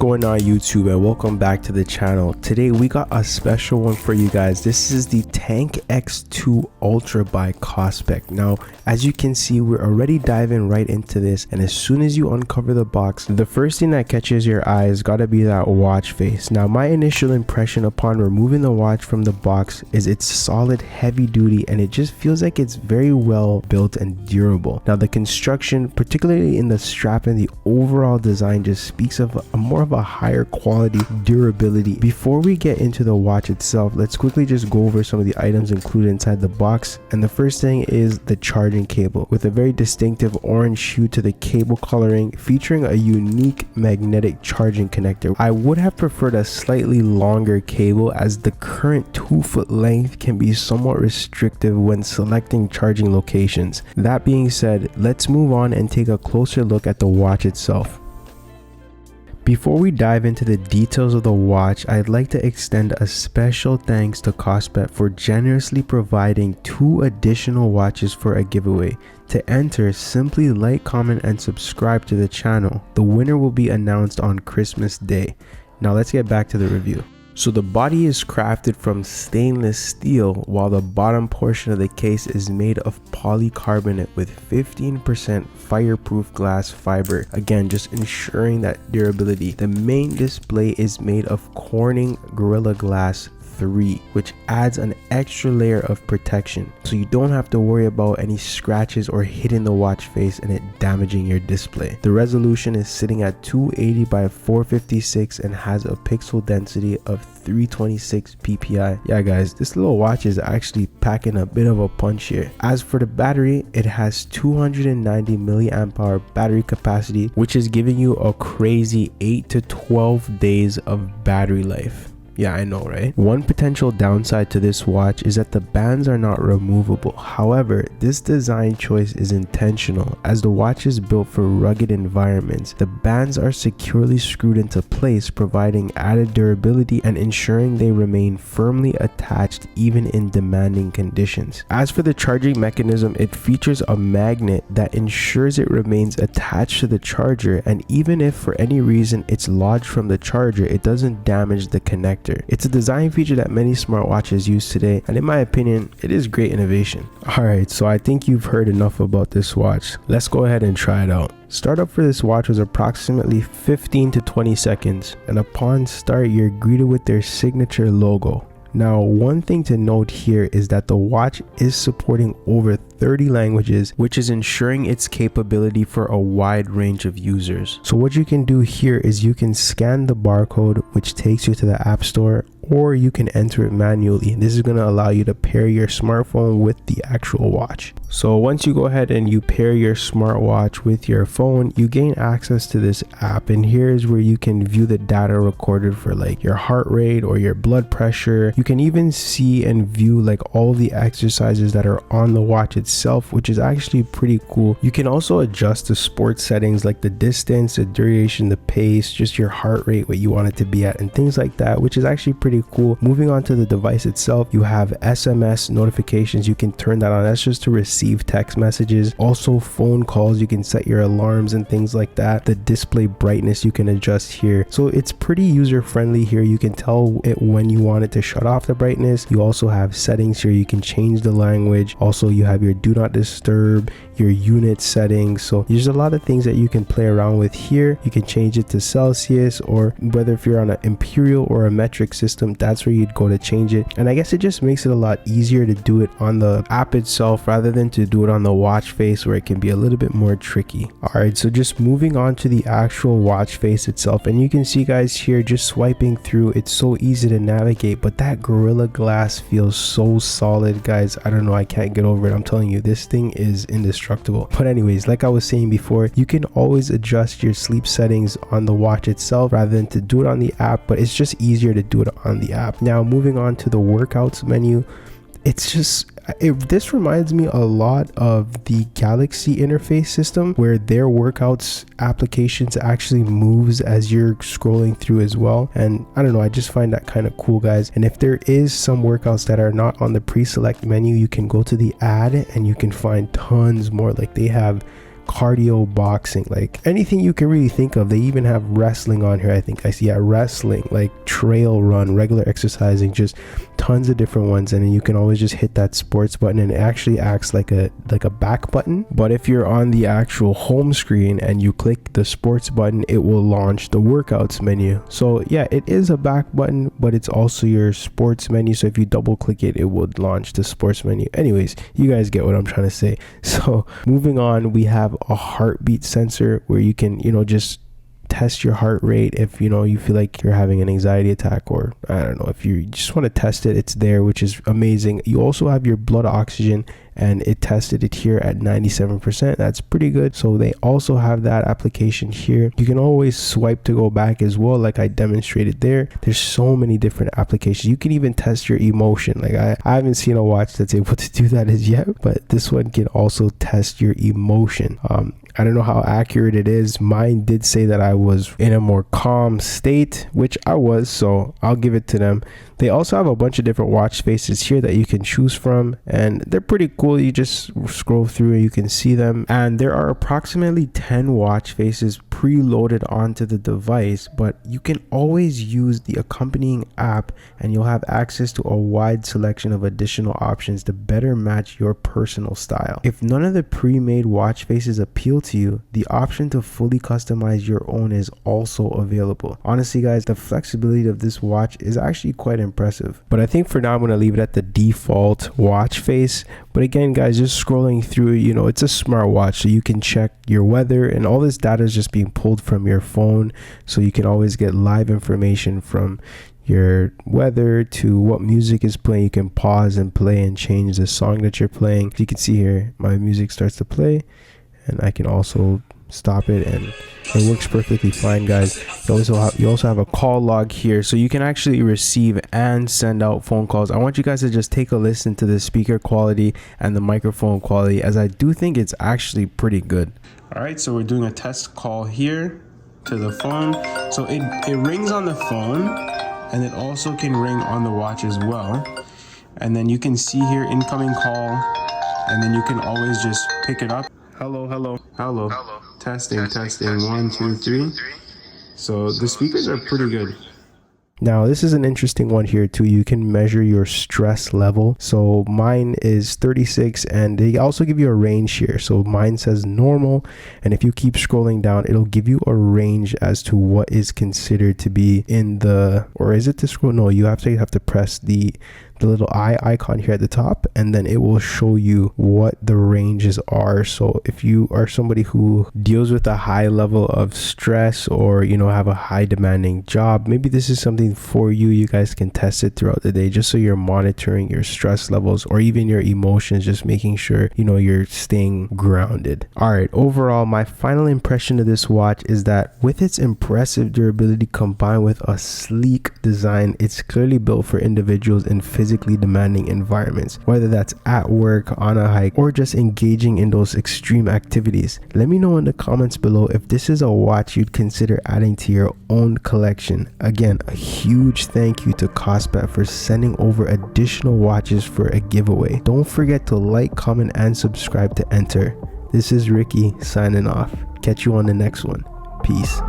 going on YouTube, and welcome back to the channel. Today we got a special one for you guys. This is the Tank X2 Ultra by Kospet. Now as you can see, we're already diving right into this, and as soon as you uncover the box, the first thing that catches your eye has got to be that watch face. Now my initial impression upon removing the watch from the box is it's solid, heavy duty, and it just feels like it's very well built and durable. Now the construction, particularly in the strap and the overall design, just speaks of more of a higher quality durability. Before we get into the watch itself, let's quickly just go over some of the items included inside the box. And the first thing is the charging cable with a very distinctive orange hue to the cable coloring, featuring a unique magnetic charging connector. I would have preferred a slightly longer cable, as the current 2-foot length can be somewhat restrictive when selecting charging locations. That being said, let's move on and take a closer look at the watch itself. Before we dive into the details of the watch, I'd like to extend a special thanks to Kospet for generously providing 2 additional watches for a giveaway. To enter, simply like, comment, and subscribe to the channel. The winner will be announced on Christmas Day. Now let's get back to the review. So the body is crafted from stainless steel, while the bottom portion of the case is made of polycarbonate with 15% fireproof glass fiber, again just ensuring that durability. The main display is made of Corning Gorilla Glass 3, which adds an extra layer of protection, so you don't have to worry about any scratches or hitting the watch face and it damaging your display. The resolution is sitting at 280 by 456 and has a pixel density of 326 ppi. Yeah guys, this little watch is actually packing a bit of a punch here. As for the battery, it has 290 milliamp hour battery capacity, which is giving you a crazy 8 to 12 days of battery life. Yeah, I know, right? One potential downside to this watch is that the bands are not removable. However, this design choice is intentional, as the watch is built for rugged environments. The bands are securely screwed into place, providing added durability and ensuring they remain firmly attached even in demanding conditions. As for the charging mechanism, it features a magnet that ensures it remains attached to the charger, and even if for any reason it's lodged from the charger, it doesn't damage the connector. It's a design feature that many smartwatches use today, and in my opinion, it is great innovation. Alright, so I think you've heard enough about this watch. Let's go ahead and try it out. Startup for this watch was approximately 15 to 20 seconds, and upon start you're greeted with their signature logo. Now, one thing to note here is that the watch is supporting over 30 languages, which is ensuring its capability for a wide range of users. So what you can do here is you can scan the barcode, which takes you to the App Store, or you can enter it manually. This is going to allow you to pair your smartphone with the actual watch. So once you go ahead and you pair your smartwatch with your phone, you gain access to this app, and here's where you can view the data recorded for like your heart rate or your blood pressure. You can even see and view like all the exercises that are on the watch itself, which is actually pretty cool. You can also adjust the sports settings like the distance, the duration, the pace, just your heart rate, what you want it to be at, and things like that, which is actually pretty cool. Moving on to the device itself, you have SMS notifications. You can turn that on. That's just to receive text messages. Also phone calls, you can set your alarms and things like that. The display brightness you can adjust here, so it's pretty user friendly here. You can tell it when you want it to shut off the brightness. You also have settings here. You can change the language. Also you have your do not disturb, your unit settings. So there's a lot of things that you can play around with here. You can change it to Celsius, or whether if you're on an imperial or a metric system, that's where you'd go to change it. And I guess it just makes it a lot easier to do it on the app itself rather than to do it on the watch face, where it can be a little bit more tricky. Alright, so just moving on to the actual watch face itself, and you can see guys here, just swiping through, it's so easy to navigate, but that Gorilla Glass feels so solid guys. I don't know, I can't get over it. I'm telling you, this thing is indestructible. But anyways, like I was saying before, you can always adjust your sleep settings on the watch itself rather than to do it on the app, but it's just easier to do it on the app. Now moving on to the workouts menu, it's just this reminds me a lot of the Galaxy interface system, where their workouts applications actually moves as you're scrolling through as well. And I don't know, I just find that kind of cool guys. And if there is some workouts that are not on the pre-select menu, you can go to the ad and you can find tons more. Like they have cardio, boxing, like anything you can really think of. They even have wrestling on here. I think I see wrestling, like trail run, regular exercising, just tons of different ones. And then you can always just hit that sports button, and it actually acts like a back button. But if you're on the actual home screen and you click the sports button, it will launch the workouts menu. So yeah, it is a back button, but it's also your sports menu. So if you double click it, it would launch the sports menu. Anyways, you guys get what I'm trying to say. So moving on, we have a heartbeat sensor where you can, just test your heart rate if you feel like you're having an anxiety attack, or I don't know, if you just want to test it. It's there, which is amazing. You also have your blood oxygen, and it tested it here at 97%. That's pretty good. So they also have that application here. You can always swipe to go back as well, like I demonstrated there. There's so many different applications. You can even test your emotion. Like I haven't seen a watch that's able to do that as yet, but this one can also test your emotion. I don't know how accurate it is. Mine did say that I was in a more calm state, which I was, so I'll give it to them. They also have a bunch of different watch faces here that you can choose from, and they're pretty cool. You just scroll through and you can see them, and there are approximately 10 watch faces preloaded onto the device, but you can always use the accompanying app and you'll have access to a wide selection of additional options to better match your personal style. If none of the pre-made watch faces appeal to you, the option to fully customize your own is also available. Honestly guys, the flexibility of this watch is actually quite impressive, but I think for now I'm going to leave it at the default watch face. But again guys, just scrolling through, it's a smart watch, so you can check your weather, and all this data is just being pulled from your phone, so you can always get live information from your weather to what music is playing. You can pause and play and change the song that you're playing. You can see here my music starts to play, and I can also stop it, and it works perfectly fine guys. You also have a call log here, so you can actually receive and send out phone calls. I want you guys to just take a listen to the speaker quality and the microphone quality, as I do think it's actually pretty good. All right, so we're doing a test call here to the phone. So it rings on the phone, and it also can ring on the watch as well. And then you can see here incoming call, and then you can always just pick it up. Hello. Testing. 1, 2, 3. So the speakers are pretty good. Now this is an interesting one here too. You can measure your stress level. So mine is 36, and they also give you a range here. So mine says normal, and if you keep scrolling down, it'll give you a range as to what is considered to be in the, or is it to scroll? No, you have to press the little eye icon here at the top, and then it will show you what the ranges are. So if you are somebody who deals with a high level of stress, or have a high demanding job, maybe this is something for you. You guys can test it throughout the day, just so you're monitoring your stress levels or even your emotions, just making sure you're staying grounded. All right, overall my final impression of this watch is that with its impressive durability combined with a sleek design, it's clearly built for individuals in physically demanding environments, whether that's at work, on a hike, or just engaging in those extreme activities. Let me know in the comments below if this is a watch you'd consider adding to your own collection. Again, a huge thank you to Kospet for sending over additional watches for a giveaway. Don't forget to like, comment, and subscribe to enter. This is Ricky signing off. Catch you on the next one. Peace.